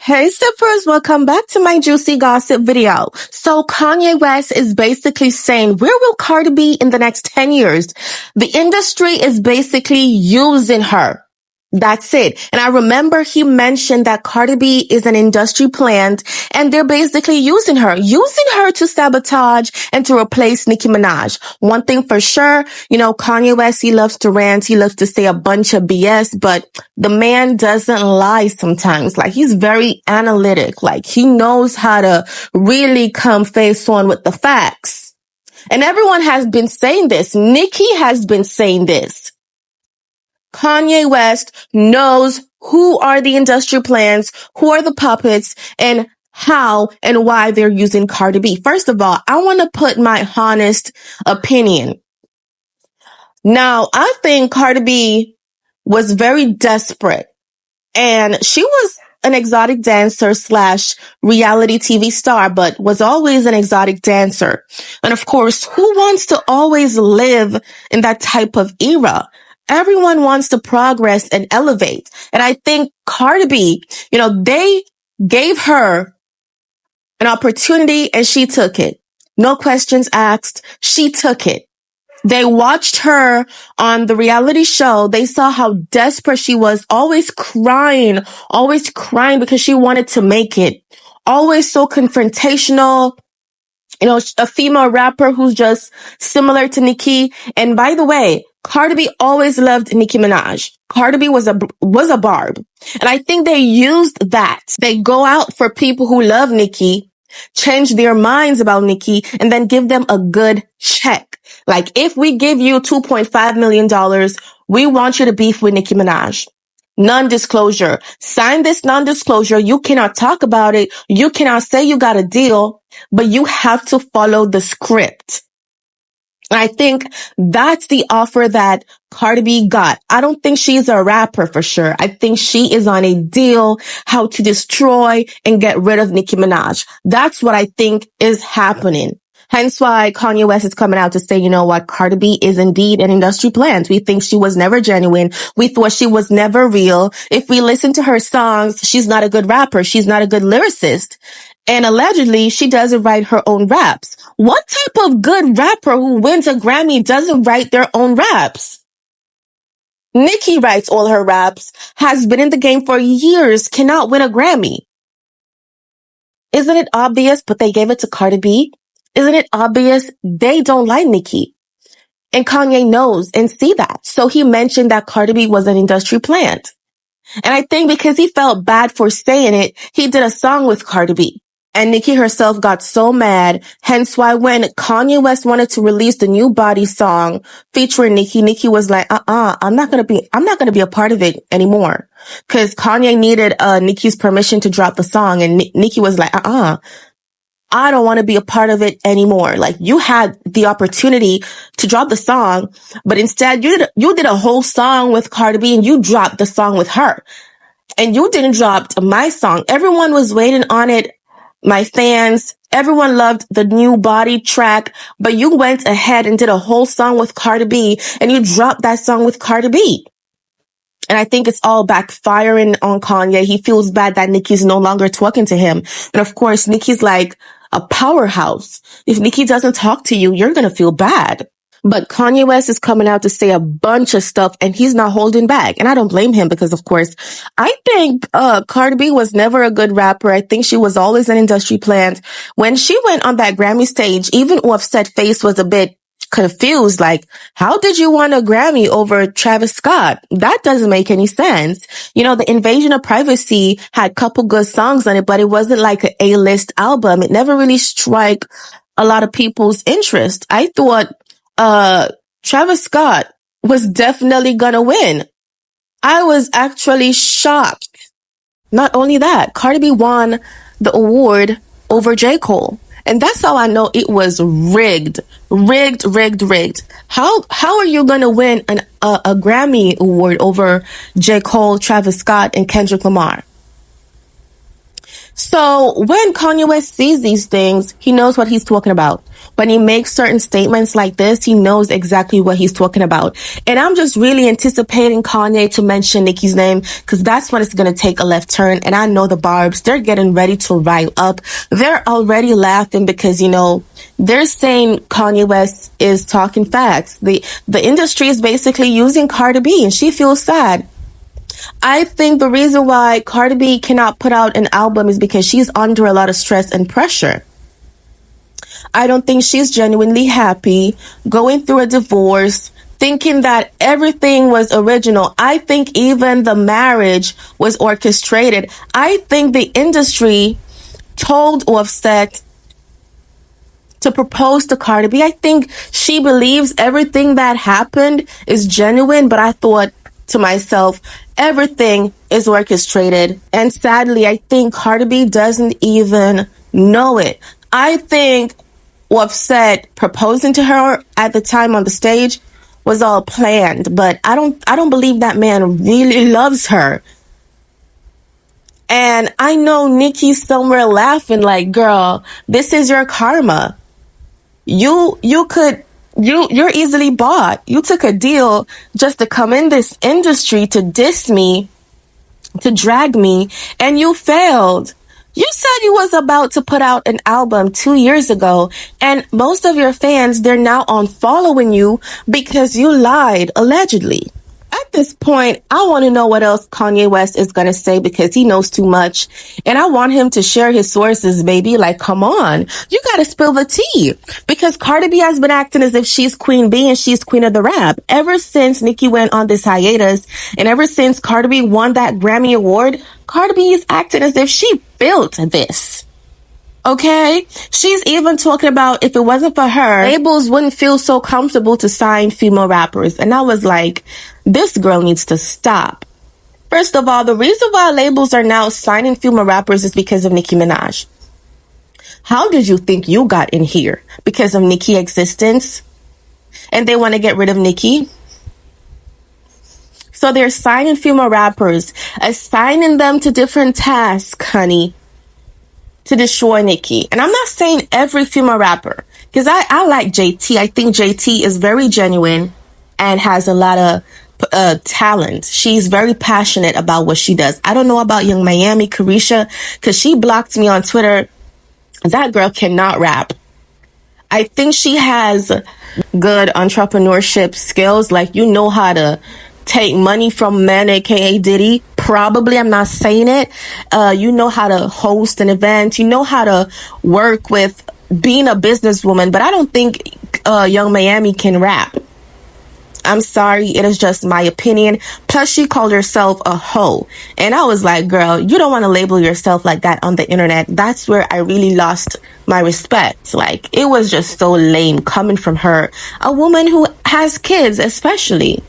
Hey sippers, welcome back to my juicy gossip video. So Kanye West is basically saying, where will Cardi be in the next 10 years? The industry is basically using her. That's it. And I remember he mentioned that Cardi B is an industry plant and they're basically using her to sabotage and to replace Nicki Minaj. One thing for sure, Kanye West, he loves to rant. He loves to say a bunch of BS, but the man doesn't lie sometimes. Like, he's very analytic. Like, he knows how to really come face on with the facts. And everyone has been saying this. Nicki has been saying this. Kanye West knows who are the industry plants, who are the puppets, and how and why they're using Cardi B. First of all, I want to put my honest opinion. Now, I think Cardi B was very desperate, and she was an exotic dancer / reality TV star, but was always an exotic dancer. And of course, who wants to always live in that type of era? Everyone wants to progress and elevate. And I think Cardi B, they gave her an opportunity and she took it. No questions asked. She took it. They watched her on the reality show. They saw how desperate she was, always crying because she wanted to make it. Always so confrontational. A female rapper who's just similar to Nicki. And by the way, Cardi B always loved Nicki Minaj. Cardi B was a barb. And I think they used that. They go out for people who love Nicki, change their minds about Nicki, and then give them a good check. Like, if we give you $2.5 million, we want you to beef with Nicki Minaj. Non-disclosure. Sign this non-disclosure. You cannot talk about it. You cannot say you got a deal, but you have to follow the script. I think that's the offer that Cardi B got. I don't think she's a rapper for sure. I think she is on a deal how to destroy and get rid of Nicki Minaj. That's what I think is happening. Hence why Kanye West is coming out to say, you know what, Cardi B is indeed an industry plant. We think she was never genuine. We thought she was never real. If we listen to her songs, she's not a good rapper. She's not a good lyricist. And allegedly, she doesn't write her own raps. What type of good rapper who wins a Grammy doesn't write their own raps? Nicki writes all her raps, has been in the game for years, cannot win a Grammy. Isn't it obvious? But they gave it to Cardi B. Isn't it obvious they don't like Nicki? And Kanye knows and see that. So he mentioned that Cardi B was an industry plant. And I think because he felt bad for saying it, he did a song with Cardi B. And Nicki herself got so mad. Hence why when Kanye West wanted to release the new Body song featuring Nicki was like, I'm not gonna be a part of it anymore. Cause Kanye needed, Nicki's permission to drop the song. And Nicki was like, I don't want to be a part of it anymore. Like, you had the opportunity to drop the song, but instead you did a whole song with Cardi B and you dropped the song with her. And you didn't drop my song. Everyone was waiting on it. My fans, everyone loved the new Body track, but you went ahead and did a whole song with Cardi B and you dropped that song with Cardi B. And I think it's all backfiring on Kanye. He feels bad that Nicki's no longer talking to him. And of course, Nicki's like a powerhouse. If Nicki doesn't talk to you, you're going to feel bad. But Kanye West is coming out to say a bunch of stuff and he's not holding back. And I don't blame him because, of course, I think Cardi B was never a good rapper. I think she was always an industry plant. When she went on that Grammy stage, even Offset face was a bit confused. Like, how did you want a Grammy over Travis Scott? That doesn't make any sense. The Invasion of Privacy had a couple good songs on it, but it wasn't like an A-list album. It never really struck a lot of people's interest. I thought Travis Scott was definitely gonna win. I was actually shocked. Not only that, Cardi B won the award over J. Cole. And that's how I know it was rigged. How are you gonna win a Grammy award over J. Cole, Travis Scott, and Kendrick Lamar? So when Kanye West sees these things, he knows what he's talking about. When he makes certain statements like this, he knows exactly what he's talking about. And I'm just really anticipating Kanye to mention Nicki's name, because that's when it's going to take a left turn. And I know the Barbs, they're getting ready to rile up. They're already laughing because, you know, they're saying Kanye West is talking facts. The industry is basically using Cardi B, and she feels sad. I think the reason why Cardi B cannot put out an album is because she's under a lot of stress and pressure. I don't think she's genuinely happy, going through a divorce, thinking that everything was original. I think even the marriage was orchestrated. I think the industry told Offset to propose to Cardi B. I think she believes everything that happened is genuine, but I thought to myself, everything is orchestrated. And sadly, I think Cardi B doesn't even know it. I think Offset proposing to her at the time on the stage was all planned, but I don't believe that man really loves her. And I know Nicki's somewhere laughing like, girl, this is your karma. You're easily bought. You took a deal just to come in this industry to diss me, to drag me, and you failed. You said you was about to put out an album 2 years ago, and most of your fans, they're now unfollowing you because you lied, allegedly. At this point, I want to know what else Kanye West is going to say, because he knows too much. And I want him to share his sources, baby. Like, come on. You got to spill the tea. Because Cardi B has been acting as if she's Queen B and she's Queen of the Rap. Ever since Nicki went on this hiatus, and ever since Cardi B won that Grammy Award, Cardi B is acting as if she built this. Okay? She's even talking about if it wasn't for her, labels wouldn't feel so comfortable to sign female rappers. And I was like, this girl needs to stop. First of all, the reason why labels are now signing female rappers is because of Nicki Minaj. How did you think you got in here? Because of Nicki's existence? And they want to get rid of Nicki? So they're signing female rappers, assigning them to different tasks, honey, to destroy Nicki. And I'm not saying every female rapper, because I like JT. I think JT is very genuine and has a lot of talent. She's very passionate about what she does. I don't know about Young Miami, Carisha, because she blocked me on Twitter. That girl cannot rap. I think she has good entrepreneurship skills. Like, you know how to take money from men, aka Diddy. Probably, I'm not saying it. You know how to host an event. You know how to work with being a businesswoman. But I don't think Young Miami can rap. I'm sorry, it is just my opinion. Plus, she called herself a hoe. And I was like, girl, you don't want to label yourself like that on the internet. That's where I really lost my respect. Like, it was just so lame coming from her. A woman who has kids, especially.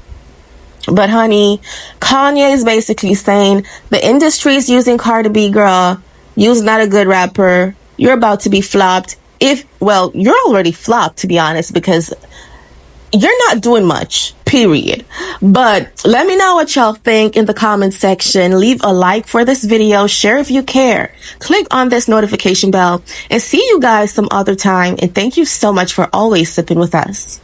But honey, Kanye is basically saying the industry is using Cardi B, girl. You're not a good rapper. You're about to be flopped. You're already flopped, to be honest, because you're not doing much, period. But let me know what y'all think in the comment section. Leave a like for this video. Share if you care. Click on this notification bell. And see you guys some other time. And thank you so much for always sipping with us.